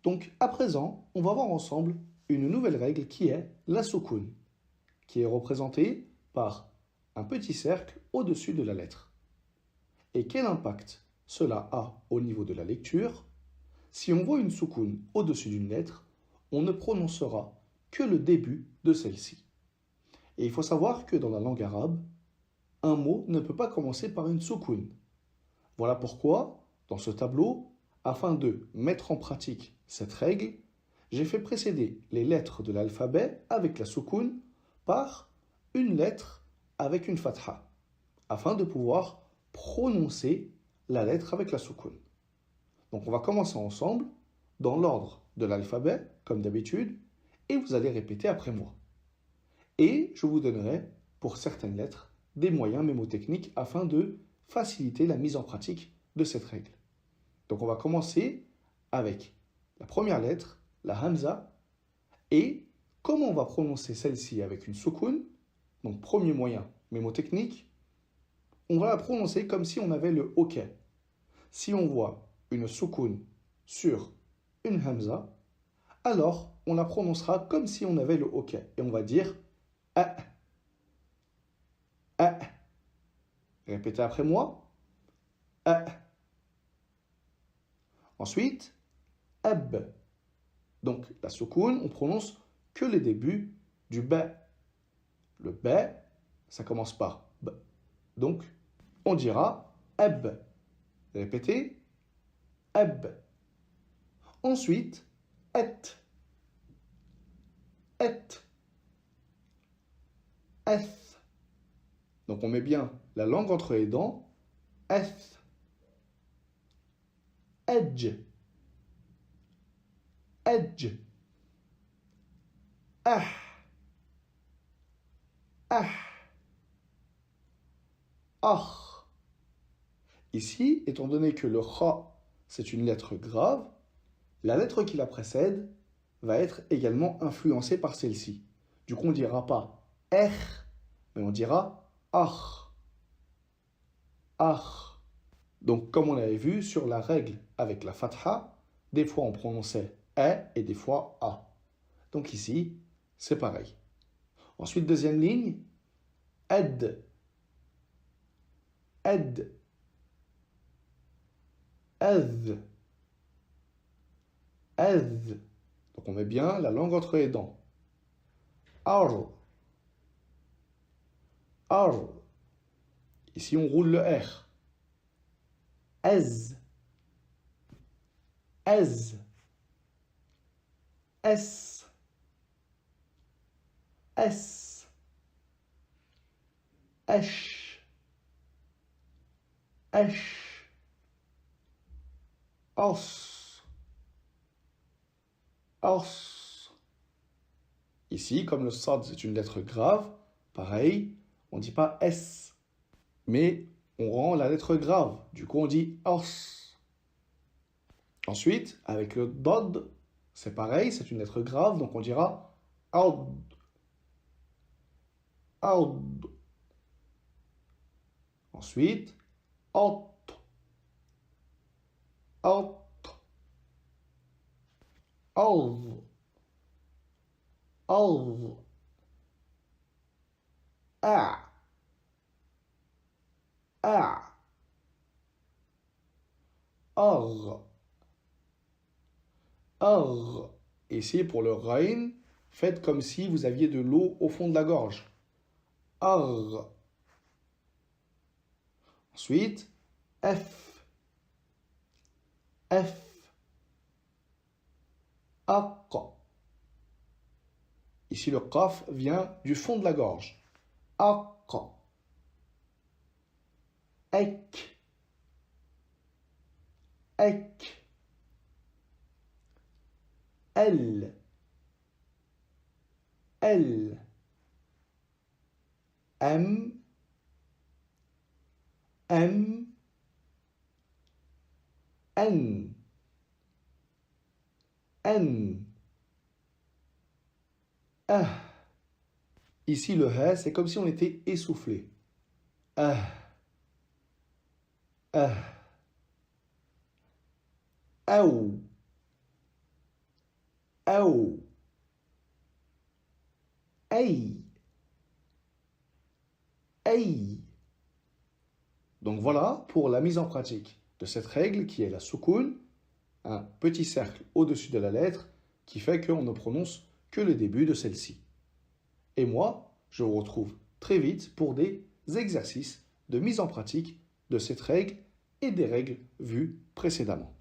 Donc, à présent, on va voir ensemble une nouvelle règle qui est la soukoun, qui est représentée par un petit cercle au-dessus de la lettre. Et quel impact cela a au niveau de la lecture? Si on voit une soukoun au-dessus d'une lettre, on ne prononcera que le début de celle-ci. Et il faut savoir que dans la langue arabe, un mot ne peut pas commencer par une soukoun. Voilà pourquoi, dans ce tableau, afin de mettre en pratique cette règle, j'ai fait précéder les lettres de l'alphabet avec la soukoun par une lettre avec une fatha, afin de pouvoir prononcer la lettre avec la soukoun. Donc on va commencer ensemble, dans l'ordre de l'alphabet, comme d'habitude, et vous allez répéter après moi. Et je vous donnerai, pour certaines lettres, des moyens mémotechniques afin de faciliter la mise en pratique de cette règle. Donc on va commencer avec la première lettre, la hamza, et comment on va prononcer celle-ci avec une soukoun, donc premier moyen mémotechnique, on va la prononcer comme si on avait le OK. Si on voit une soukoun sur une hamza, alors on la prononcera comme si on avait le OK. Et on va dire a, a. Répétez après moi. A. Ensuite, ab. Donc la soukoun, on prononce que les débuts du ba. Le ba, ça commence par b. Donc, on dira ab. Répétez. Ab. Ensuite, et. Et. Eth. Donc on met bien la langue entre les dents. Eth. Edge. Edge. Ah. Ah. Ah. Ici, étant donné que le kha, c'est une lettre grave, la lettre qui la précède va être également influencée par celle-ci. Du coup, on ne dira pas er, mais on dira ah. Ah. Donc, comme on avait vu sur la règle avec la fatha, des fois on prononçait e et des fois a. Donc ici, c'est pareil. Ensuite, deuxième ligne, ed. Ed. Ez. Ez. Donc on met bien la langue entre les dents. Ar. Ar. Ici, on roule le R. Ez. Ez. S. S. Esh. Esh. Os. Os. Ici, comme le sad c'est une lettre grave, pareil, on ne dit pas S, mais on rend la lettre grave. Du coup, on dit os. Ensuite, avec le dod, c'est pareil, c'est une lettre grave, donc on dira aud. Aud. Ensuite, ot. Ot. Alv. Alv. A. A. Or. Or. Ici, pour le rain, faites comme si vous aviez de l'eau au fond de la gorge. Or. Ensuite, F. F. Aq. Ici, le qaf vient du fond de la gorge. Aq. Ek. Ek. Elle. Elle. M. M. N. N. Ah. Ici, le ha, c'est comme si on était essoufflé. Ah. Ah. Aou. أو أي أي. Donc voilà pour la mise en pratique de cette règle qui est la soukoun, un petit cercle au-dessus de la lettre qui fait qu'on ne prononce que le début de celle-ci. Et moi, je vous retrouve très vite pour des exercices de mise en pratique de cette règle et des règles vues précédemment.